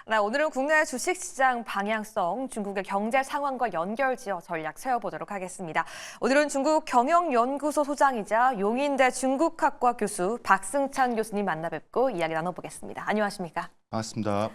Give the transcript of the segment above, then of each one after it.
네, 오늘은 국내 주식시장 방향성, 중국의 경제 상황과 연결지어 전략 세워보도록 하겠습니다. 오늘은 중국 경영연구소 소장이자 용인대 중국학과 교수 박승찬 교수님 만나 뵙고 이야기 나눠보겠습니다. 안녕하십니까? 반갑습니다.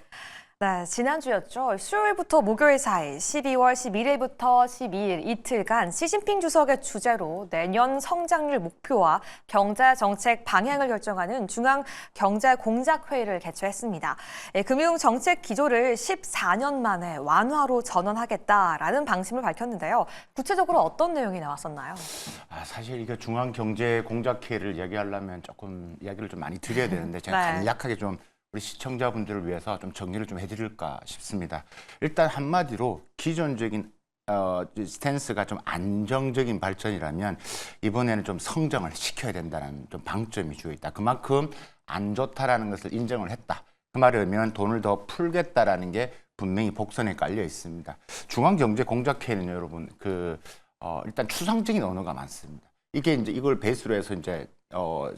네, 지난주였죠. 수요일부터 목요일 사이 12월 11일부터 12일 이틀간 시진핑 주석의 주재로 내년 성장률 목표와 경제 정책 방향을 결정하는 중앙경제공작회의를 개최했습니다. 금융 정책 기조를 14년 만에 완화로 전환하겠다라는 방침을 밝혔는데요. 구체적으로 어떤 내용이 나왔었나요? 사실 이게 중앙경제공작회의를 이야기하려면 조금 이야기를 좀 많이 드려야 되는데 제가 네. 간략하게 좀 우리 시청자분들을 위해서 좀 정리를 좀 해드릴까 싶습니다. 일단 한마디로 기존적인 스탠스가 좀 안정적인 발전이라면 이번에는 좀 성장을 시켜야 된다는 좀 방점이 주어 있다. 그만큼 안 좋다라는 것을 인정을 했다. 그 말이면 돈을 더 풀겠다라는 게 분명히 복선에 깔려 있습니다. 중앙경제공작회의는 여러분 일단 추상적인 언어가 많습니다. 이게 이제 이걸 베이스로 해서 이제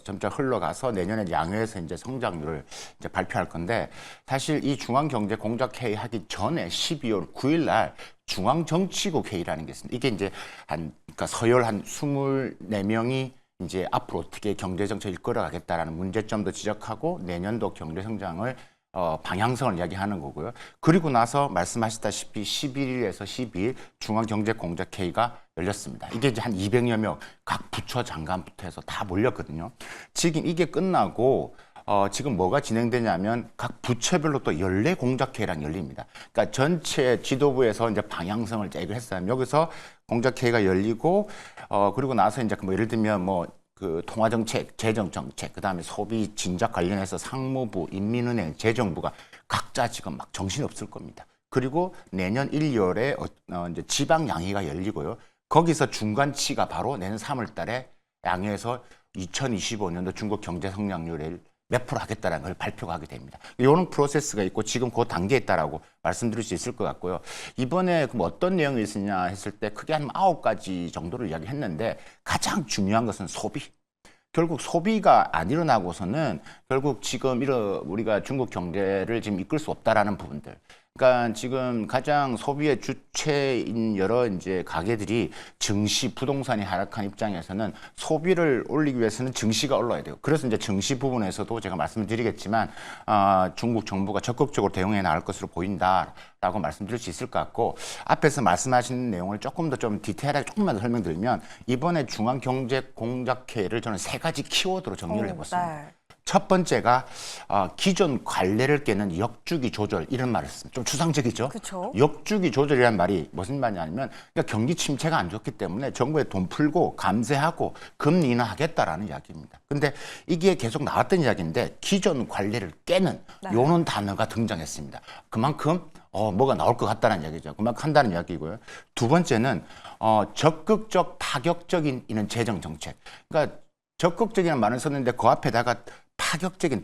점차 흘러가서 내년에 양회에서 이제 성장률을 이제 발표할 건데 사실 이 중앙경제공작회의 하기 전에 12월 9일 날 중앙정치국 회의라는 게 있습니다. 이게 이제 그러니까 서열 한 24명이 이제 앞으로 어떻게 경제정책을 이끌어가겠다라는 문제점도 지적하고 내년도 경제성장을 방향성을 이야기하는 거고요. 그리고 나서 말씀하셨다시피 11일에서 12일 중앙경제공작회의가 열렸습니다. 이게 이제 한 200여 명 각 부처 장관부터 해서 다 몰렸거든요. 지금 이게 끝나고 지금 뭐가 진행되냐면 각 부처별로 또 연례 공작회의랑 열립니다. 그러니까 전체 지도부에서 이제 방향성을 제기를 했어요. 여기서 공작회의가 열리고 그리고 나서 이제 뭐 예를 들면 그 통화정책, 재정정책, 그다음에 소비 진작 관련해서 상무부, 인민은행, 재정부가 각자 지금 막 정신이 없을 겁니다. 그리고 내년 1월에 이제 지방 양회가 열리고요. 거기서 중간치가 바로 내년 3월 달에 양회에서 2025년도 중국 경제 성장률을 몇 프로 하겠다는 걸 발표가 하게 됩니다. 이런 프로세스가 있고 지금 그 단계에 있다라고 말씀드릴 수 있을 것 같고요. 이번에 그럼 어떤 내용이 있었냐 했을 때 크게 한 9가지 정도를 이야기했는데 가장 중요한 것은 소비. 결국 소비가 안 일어나고서는 결국 지금 우리가 중국 경제를 지금 이끌 수 없다라는 부분들. 그러니까 지금 가장 소비의 주체인 여러 이제 가게들이 증시, 부동산이 하락한 입장에서는 소비를 올리기 위해서는 증시가 올라야 돼요. 그래서 이제 증시 부분에서도 제가 말씀을 드리겠지만 중국 정부가 적극적으로 대응해 나갈 것으로 보인다라고 말씀드릴 수 있을 것 같고 앞에서 말씀하신 내용을 조금 더 좀 디테일하게 조금만 더 설명드리면 이번에 중앙경제공작회의를 저는 3가지 키워드로 정리를 해봤습니다. 네. 첫 번째가 기존 관례를 깨는 역주기 조절 이런 말을 했습니다. 좀 추상적이죠. 그쵸. 역주기 조절이라는 말이 무슨 말이냐면 그러니까 경기 침체가 안 좋기 때문에 정부에 돈 풀고 감세하고 금리 인하하겠다라는 이야기입니다. 근데 이게 계속 나왔던 이야기인데 기존 관례를 깨는 요런 단어가 등장했습니다. 그만큼 뭐가 나올 것 같다는 이야기죠. 그만큼 한다는 이야기고요. 두 번째는 적극적 파격적인 이런 재정 정책. 그러니까 적극적이라는 말을 썼는데 그 앞에다가 파격적인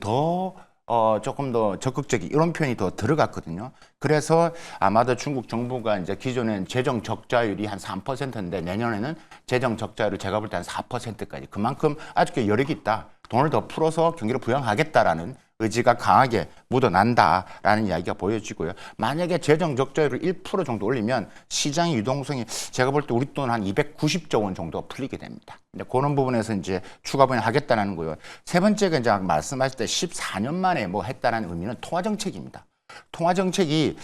조금 더 적극적인 이런 표현이 더 들어갔거든요. 그래서 아마도 중국 정부가 이제 기존엔 재정 적자율이 한 3%인데 내년에는 재정 적자율을 제가 볼 때 한 4%까지 그만큼 아직도 여력이 있다. 돈을 더 풀어서 경기를 부양하겠다라는 의지가 강하게 묻어난다라는 이야기가 보여지고요. 만약에 재정 적자율을 1% 정도 올리면 시장의 유동성이 제가 볼 때 우리 돈 한 290조 원 정도 풀리게 됩니다. 근데 그런 부분에서 이제 추가 분양하겠다는 거고요. 세 번째가 이제 말씀하실 때 14년 만에 뭐 했다는 의미는 통화 정책입니다. 통화 정책이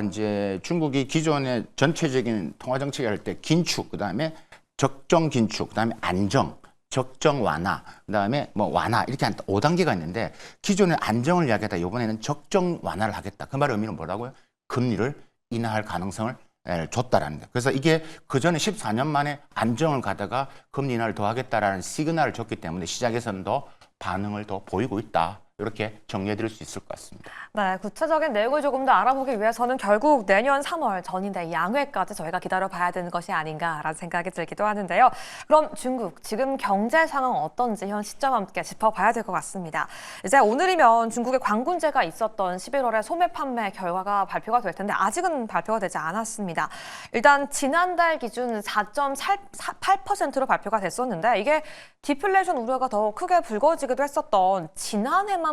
이제 중국이 기존의 전체적인 통화 정책을 할 때 긴축, 그다음에 적정 긴축, 그다음에 안정 적정 완화, 그다음에 완화 이렇게 한 5단계가 있는데 기존에 안정을 이야기하다 이번에는 적정 완화를 하겠다. 그 말의 의미는 뭐라고요? 금리를 인하할 가능성을 줬다라는 거예요. 그래서 이게 그전에 14년 만에 안정을 가다가 금리 인하를 더 하겠다라는 시그널을 줬기 때문에 시장에서는 더 반응을 더 보이고 있다. 이렇게 정리해드릴 수 있을 것 같습니다. 네, 구체적인 내용을 조금 더 알아보기 위해서는 결국 내년 3월 전인대 양회까지 저희가 기다려봐야 되는 것이 아닌가라는 생각이 들기도 하는데요. 그럼 중국 지금 경제 상황 어떤지 현 시점 함께 짚어봐야 될 것 같습니다. 이제 오늘이면 중국의 관군제가 있었던 11월의 소매 판매 결과가 발표가 될 텐데 아직은 발표가 되지 않았습니다. 일단 지난달 기준 4.8%로 발표가 됐었는데 이게 디플레이션 우려가 더 크게 불거지기도 했었던 지난해만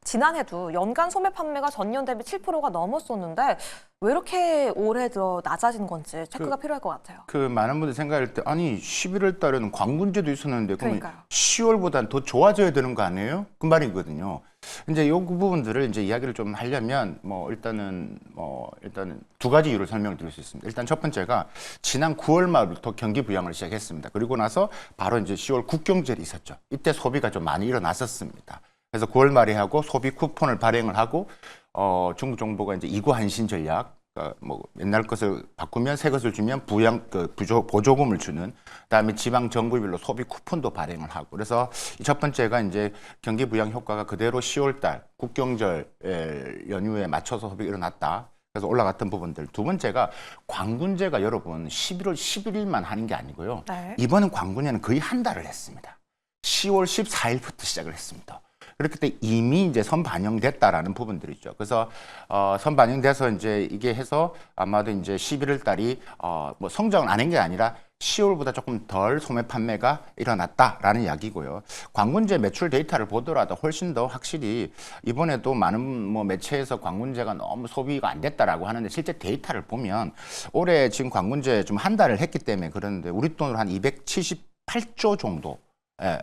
지난해도 연간 소매 판매가 전년 대비 7%가 넘었었는데 왜 이렇게 올해 들어 낮아진 건지 체크가 필요할 것 같아요. 그 많은 분들이 생각할 때 아니 11월 달에는 광군제도 있었는데 그러면 그러니까요. 10월보다는 더 좋아져야 되는 거 아니에요? 그 말이거든요. 이제 요 부분들을 이제 이야기를 좀 하려면 일단은 두 가지 이유를 설명드릴 수 있습니다. 일단 첫 번째가 지난 9월 말부터 경기 부양을 시작했습니다. 그리고 나서 바로 이제 10월 국경절이 있었죠. 이때 소비가 좀 많이 일어났었습니다. 그래서 9월 말에 하고 소비 쿠폰을 발행을 하고 중국 정부가 이제 이구한신 전략, 옛날 것을 바꾸면 새 것을 주면 보조금을 주는, 그다음에 지방 정부별로 소비 쿠폰도 발행을 하고, 그래서 첫 번째가 이제 경기 부양 효과가 그대로 10월달 국경절 연휴에 맞춰서 소비가 일어났다. 그래서 올라갔던 부분들. 두 번째가 광군제가 여러분 11월 11일만 하는 게 아니고요. 네. 이번은 광군제는 거의 한 달을 했습니다. 10월 14일부터 시작을 했습니다. 그렇기 때문에 이미 이제 선반영됐다라는 부분들이죠. 그래서 선반영돼서 이제 이게 해서 아마도 이제 11월 달이 성장을 안 한 게 아니라 10월보다 조금 덜 소매 판매가 일어났다라는 이야기고요. 광군제 매출 데이터를 보더라도 훨씬 더 확실히 이번에도 많은 매체에서 광군제가 너무 소비가 안 됐다라고 하는데 실제 데이터를 보면 올해 지금 광군제 좀 한 달을 했기 때문에 그러는데 우리 돈으로 한 278조 정도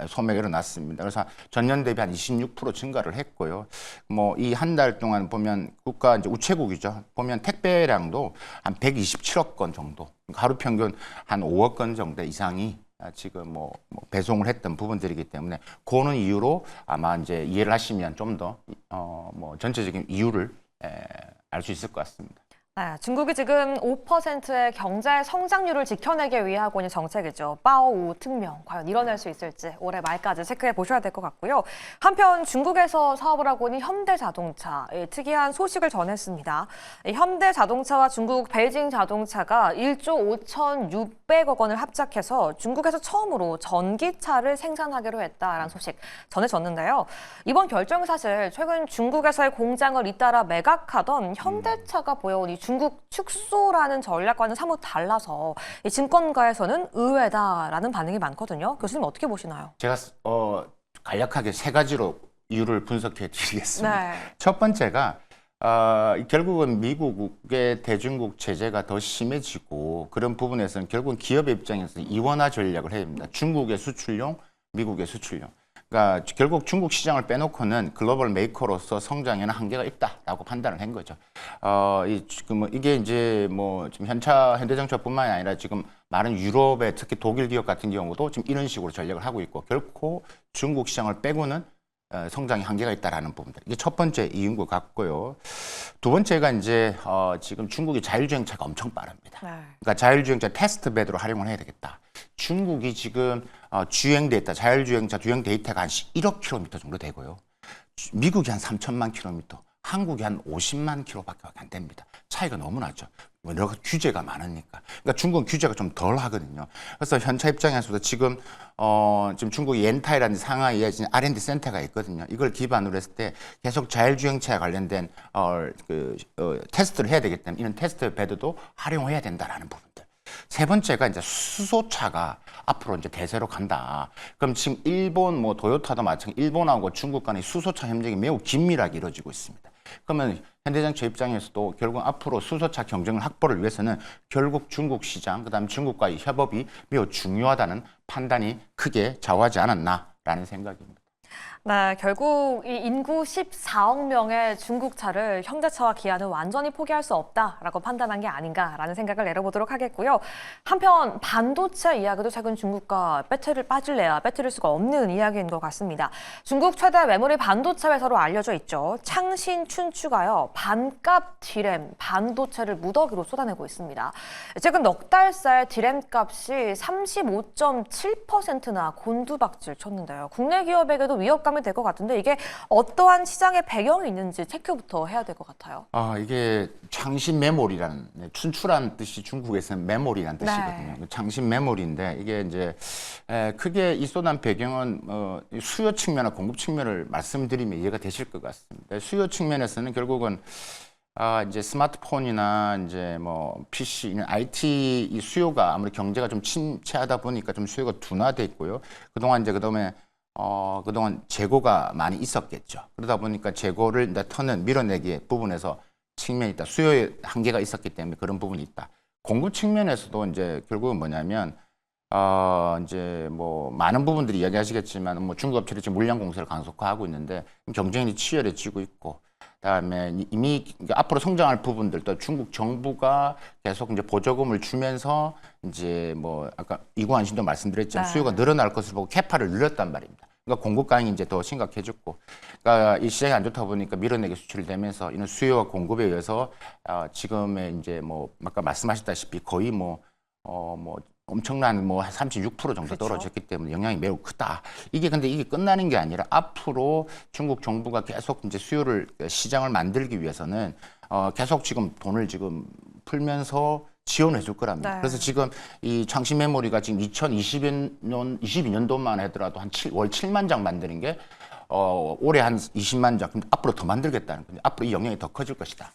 소매가 일어났습니다. 그래서 전년 대비 한 26% 증가를 했고요. 이 한 달 동안 보면 국가 이제 우체국이죠. 보면 택배량도 한 127억 건 정도, 하루 평균 한 5억 건 정도 이상이 지금 배송을 했던 부분들이기 때문에 그는 이유로 아마 이제 이해를 하시면 좀 더 전체적인 이유를 알 수 있을 것 같습니다. 네, 중국이 지금 5%의 경제 성장률을 지켜내기 위해 하고 있는 정책이죠. 바오우 특명, 과연 이뤄낼 수 있을지 올해 말까지 체크해 보셔야 될 것 같고요. 한편 중국에서 사업을 하고 있는 현대자동차, 특이한 소식을 전했습니다. 현대자동차와 중국 베이징자동차가 1조 5,600억 원을 합작해서 중국에서 처음으로 전기차를 생산하기로 했다라는 소식 전해졌는데요. 이번 결정은 사실 최근 중국에서의 공장을 잇따라 매각하던 현대차가 보여온 이 중국 축소라는 전략과는 사뭇 달라서 이 증권가에서는 의외다라는 반응이 많거든요. 교수님 어떻게 보시나요? 제가 간략하게 세 가지로 이유를 분석해 드리겠습니다. 네. 첫 번째가 결국은 미국의 대중국 제재가 더 심해지고 그런 부분에서는 결국은 기업의 입장에서 이원화 전략을 해야 됩니다. 중국의 수출용, 미국의 수출용. 그러니까 결국 중국 시장을 빼놓고는 글로벌 메이커로서 성장에는 한계가 있다라고 판단을 한 거죠. 이게 이제 지금 현대자동차뿐만이 아니라 지금 많은 유럽의 특히 독일 기업 같은 경우도 지금 이런 식으로 전략을 하고 있고 결코 중국 시장을 빼고는 성장의 한계가 있다라는 부분들. 이게 첫 번째 이유인 것 같고요. 두 번째가 이제 지금 중국이 자율주행차가 엄청 빠릅니다. 네. 그러니까 자율주행차 테스트 베드로 활용을 해야 되겠다. 중국이 지금 주행 데이터, 자율주행차 주행 데이터가 한 1억 킬로미터 정도 되고요. 미국이 한 3천만 킬로미터, 한국이 한 50만 킬로밖에 안 됩니다. 차이가 너무 나죠. 여러 규제가 많으니까. 그러니까 중국은 규제가 좀 덜 하거든요. 그래서 현차 입장에서도 지금 중국이 옌타이라는 상하이에 R&D 센터가 있거든요. 이걸 기반으로 했을 때 계속 자율주행차에 관련된 테스트를 해야 되기 때문에 이런 테스트 베드도 활용해야 된다라는 부분들. 세 번째가 이제 수소차가 앞으로 이제 대세로 간다. 그럼 지금 일본 도요타도 마찬가지, 일본하고 중국 간의 수소차 협력이 매우 긴밀하게 이루어지고 있습니다. 그러면 현대자동차 입장에서도 결국 앞으로 수소차 경쟁을 확보를 위해서는 결국 중국 시장, 그다음 중국과의 협업이 매우 중요하다는 판단이 크게 좌우하지 않았나라는 생각입니다. 네, 결국 이 인구 14억 명의 중국차를 현대차와 기아는 완전히 포기할 수 없다라고 판단한 게 아닌가라는 생각을 내려보도록 하겠고요. 한편 반도체 이야기도 최근 중국과 배틀을 빠질래야 배틀일 수가 없는 이야기인 것 같습니다. 중국 최대 메모리 반도체 회사로 알려져 있죠. 창신춘추가요. 반값 디램 반도체를 무더기로 쏟아내고 있습니다. 최근 넉 달 새 디램 값이 35.7%나 곤두박질 쳤는데요. 국내 기업에게도 위협감이 될 것 같은데 이게 어떠한 시장의 배경이 있는지 체크부터 해야 될 것 같아요. 이게 창신 메모리라는 춘추란 뜻이 중국에서는 메모리라는 뜻이거든요. 네. 창신 메모리인데 이게 이제 크게 이 쏟아낸 배경은 수요 측면과 공급 측면을 말씀드리면 이해가 되실 것 같습니다. 수요 측면에서는 결국은 이제 스마트폰이나 이제 PC, IT 이 수요가 아무리 경제가 좀 침체하다 보니까 좀 수요가 둔화돼 있고요. 그동안 이제 그다음에 그동안 재고가 많이 있었겠죠. 그러다 보니까 재고를 이제 터는 밀어내기 부분에서 측면이 있다. 수요의 한계가 있었기 때문에 그런 부분이 있다. 공급 측면에서도 이제 결국은 뭐냐면 이제 뭐 많은 부분들이 이야기하시겠지만 뭐 중국 업체들이 지금 물량 공세를 강속화하고 있는데 경쟁이 치열해지고 있고, 그다음에 이미 앞으로 성장할 부분들도 중국 정부가 계속 이제 보조금을 주면서 이제 뭐 아까 이구환 씨도 말씀드렸지만 네. 수요가 늘어날 것을 보고 캐파를 늘렸단 말입니다. 그러니까 공급 강이 이제 더 심각해졌고, 그러니까 이 시장이 안 좋다 보니까 밀어내기 수출되면서 이런 수요와 공급에 의해서 지금의 이제 뭐 아까 말씀하셨다시피 거의 뭐 엄청난 뭐 한 36% 정도 그렇죠. 떨어졌기 때문에 영향이 매우 크다. 근데 이게 끝나는 게 아니라 앞으로 중국 정부가 계속 이제 수요를 시장을 만들기 위해서는 계속 지금 돈을 지금 풀면서 지원해 줄 거랍니다. 네. 그래서 지금 이 창시 메모리가 지금 22년도만 하더라도 월 7만 장 만드는 게 올해 한 20만 장. 근데 앞으로 더 만들겠다는 건데 앞으로 이 영향이 더 커질 것이다.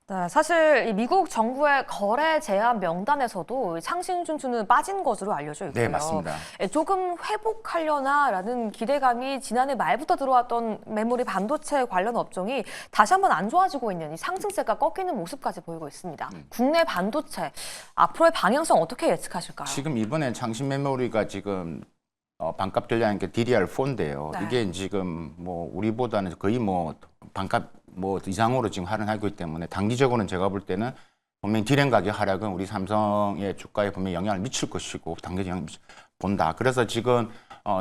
네, 사실 이 미국 정부의 거래 제한 명단에서도 창신준수는 빠진 것으로 알려져 있고요. 네, 맞습니다. 조금 회복하려나라는 기대감이 지난해 말부터 들어왔던 메모리 반도체 관련 업종이 다시 한번 안 좋아지고 있는 이 상승세가 꺾이는 모습까지 보이고 있습니다. 국내 반도체 앞으로의 방향성 어떻게 예측하실까요? 지금 이번에 창신 메모리가 지금 반값 전략인 게 DDR4인데요. 네. 이게 지금 뭐 우리보다는 거의 뭐 반값 뭐 이상으로 지금 할인하고 있기 때문에 단기적으로는 제가 볼 때는 분명히 디램 가격 하락은 우리 삼성의 주가에 분명히 영향을 미칠 것이고 단기적으로 영향을 본다. 그래서 지금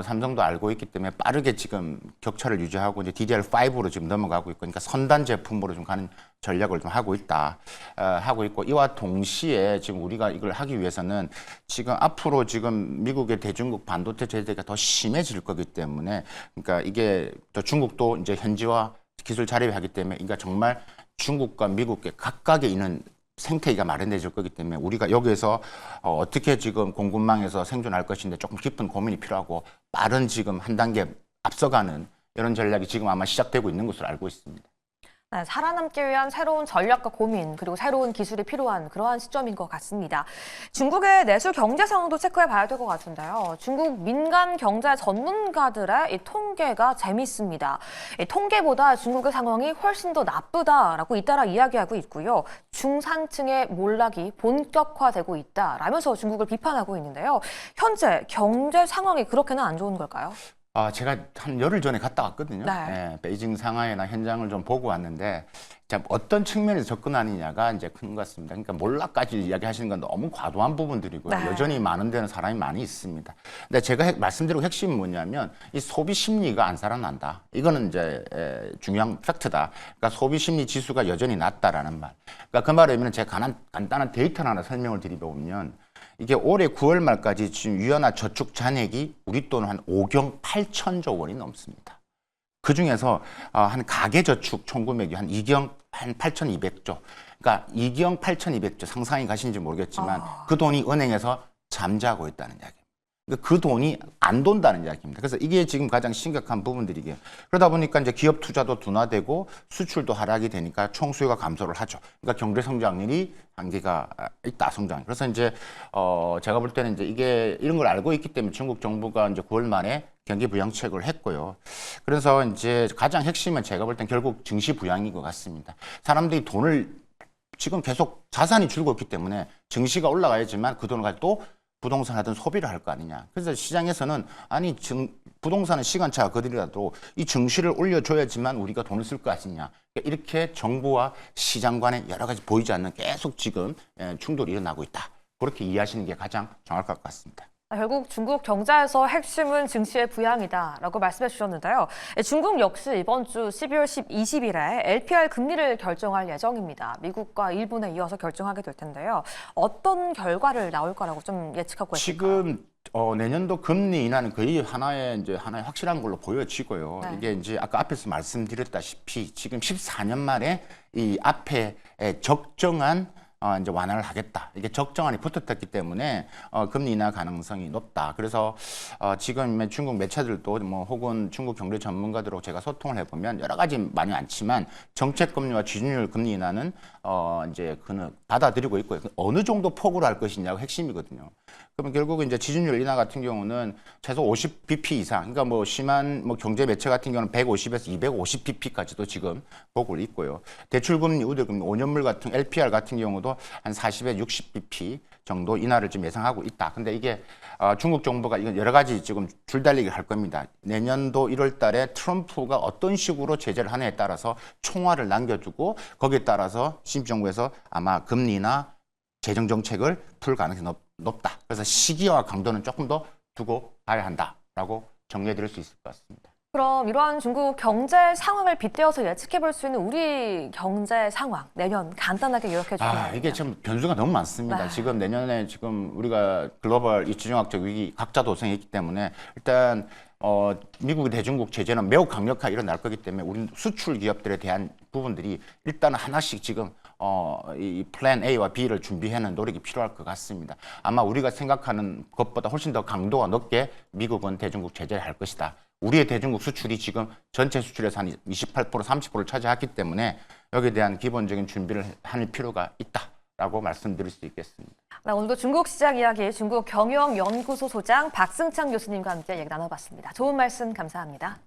삼성도 알고 있기 때문에 빠르게 지금 격차를 유지하고 이제 DDR5로 지금 넘어가고 있고, 그러니까 선단 제품으로 좀 가는 전략을 좀 하고 있고, 이와 동시에 지금 우리가 이걸 하기 위해서는 지금 앞으로 지금 미국의 대중국 반도체 제재가 더 심해질 거기 때문에, 그러니까 이게 또 중국도 이제 현지화 기술 자립하기 때문에, 그러니까 정말 중국과 미국의 각각에 있는 생태계가 마련돼질 거기 때문에 우리가 여기에서 어떻게 지금 공급망에서 생존할 것인데 조금 깊은 고민이 필요하고 빠른 지금 한 단계 앞서가는 이런 전략이 지금 아마 시작되고 있는 것으로 알고 있습니다. 네, 살아남기 위한 새로운 전략과 고민 그리고 새로운 기술이 필요한 그러한 시점인 것 같습니다. 중국의 내수 경제 상황도 체크해 봐야 될 것 같은데요. 중국 민간 경제 전문가들의 이 통계가 재미있습니다. 이 통계보다 중국의 상황이 훨씬 더 나쁘다라고 잇따라 이야기하고 있고요. 중산층의 몰락이 본격화되고 있다라면서 중국을 비판하고 있는데요. 현재 경제 상황이 그렇게는 안 좋은 걸까요? 제가 한 열흘 전에 갔다 왔거든요. 네. 네, 베이징, 상하이나 현장을 좀 보고 왔는데, 자, 어떤 측면에서 접근하느냐가 이제 큰 것 같습니다. 그러니까 몰락까지 이야기하시는 건 너무 과도한 부분들이고요. 네. 여전히 많은 데는 사람이 많이 있습니다. 근데 제가 말씀드리고 핵심은 뭐냐면 이 소비 심리가 안 살아난다. 이거는 이제 중요한 팩트다. 그러니까 소비 심리 지수가 여전히 낮다라는 말. 그러니까 그 말에 의미는 제가 간단한 데이터를 하나 설명을 드리면, 이게 올해 9월 말까지 지금 유연화 저축 잔액이 우리 돈은 한 5경 8천조 원이 넘습니다. 그 중에서 한 가계 저축 총 금액이 한 2경 한 8,200조. 그러니까 2경 8,200조 상상이 가시는지 모르겠지만 그 돈이 은행에서 잠자고 있다는 이야기입니다. 그러니까 그 돈이 안 돈다는 이야기입니다. 그래서 이게 지금 가장 심각한 부분들이게요. 그러다 보니까 이제 기업 투자도 둔화되고 수출도 하락이 되니까 총 수요가 감소를 하죠. 그러니까 경제 성장률이 한계가 있다, 성장. 그래서 이제 제가 볼 때는 이제 이게 이런 걸 알고 있기 때문에 중국 정부가 이제 9월 말에 경기 부양책을 했고요. 그래서 이제 가장 핵심은 제가 볼 땐 결국 증시 부양인 것 같습니다. 사람들이 돈을 지금 계속 자산이 줄고 있기 때문에 증시가 올라가야지만 그 돈을 가지고 또 부동산 하든 소비를 할 거 아니냐. 그래서 시장에서는 아니 부동산은 시간차가 거들이라도 이 증시를 올려줘야지만 우리가 돈을 쓸 거 아니냐. 이렇게 정부와 시장 간에 여러 가지 보이지 않는 계속 지금 충돌이 일어나고 있다. 그렇게 이해하시는 게 가장 정확할 것 같습니다. 결국 중국 경제에서 핵심은 증시의 부양이다라고 말씀해 주셨는데요. 중국 역시 이번 주 12월 20일에 LPR 금리를 결정할 예정입니다. 미국과 일본에 이어서 결정하게 될 텐데요. 어떤 결과를 나올 거라고 좀 예측하고 있을까요? 지금 내년도 금리 인하는 거의 하나의 확실한 걸로 보여지고요. 네. 이게 이제 아까 앞에서 말씀드렸다시피 지금 14년 만에 이 앞에 적정한 이제 완화를 하겠다. 이게 적정한이 붙었기 때문에 금리 인하 가능성이 높다. 그래서 지금 중국 매체들도 뭐 혹은 중국 경제 전문가들하고 제가 소통을 해보면 여러 가지 많이 많지만 정책 금리와 지준율 금리 인하는 이제 받아들이고 있고요. 어느 정도 폭으로 할 것이냐가 핵심이거든요. 그러면 결국은 이제 지준율 인하 같은 경우는 최소 50bp 이상, 그러니까 뭐 심한 뭐 경제 매체 같은 경우는 150에서 250bp까지도 지금 보고 있고요. 대출금리, 우대금리, 5년물 같은 LPR 같은 경우도 한 40에 60bp 정도 인하를 좀 예상하고 있다. 근데 이게 중국 정부가 이건 여러 가지 지금 줄달리기 할 겁니다. 내년도 1월 달에 트럼프가 어떤 식으로 제재를 하느냐에 따라서 총알을 남겨주고 거기에 따라서 시진핑 정부에서 아마 금리나 재정 정책을 풀 가능성이 높다. 그래서 시기와 강도는 조금 더 두고 봐야 한다라고 정리해 드릴 수 있을 것 같습니다. 그럼 이러한 중국 경제 상황을 빗대어서 예측해 볼 수 있는 우리 경제 상황 내년 간단하게 요약해 주시면 이게 지금 변수가 너무 많습니다. 네. 지금 내년에 지금 우리가 글로벌 지정학적 위기 각자 도생했기 때문에 일단 미국의 대중국 제재는 매우 강력하게 일어날 거기 때문에 우리 수출 기업들에 대한 부분들이 일단 하나씩 지금 이 플랜 A와 B를 준비하는 노력이 필요할 것 같습니다. 아마 우리가 생각하는 것보다 훨씬 더 강도가 높게 미국은 대중국 제재를 할 것이다. 우리의 대중국 수출이 지금 전체 수출에서 한 28%, 30%를 차지했기 때문에 여기에 대한 기본적인 준비를 할 필요가 있다라고 말씀드릴 수 있겠습니다. 네, 오늘도 중국 시장 이야기 중국 경영연구소 소장 박승창 교수님과 함께 얘기 나눠봤습니다. 좋은 말씀 감사합니다.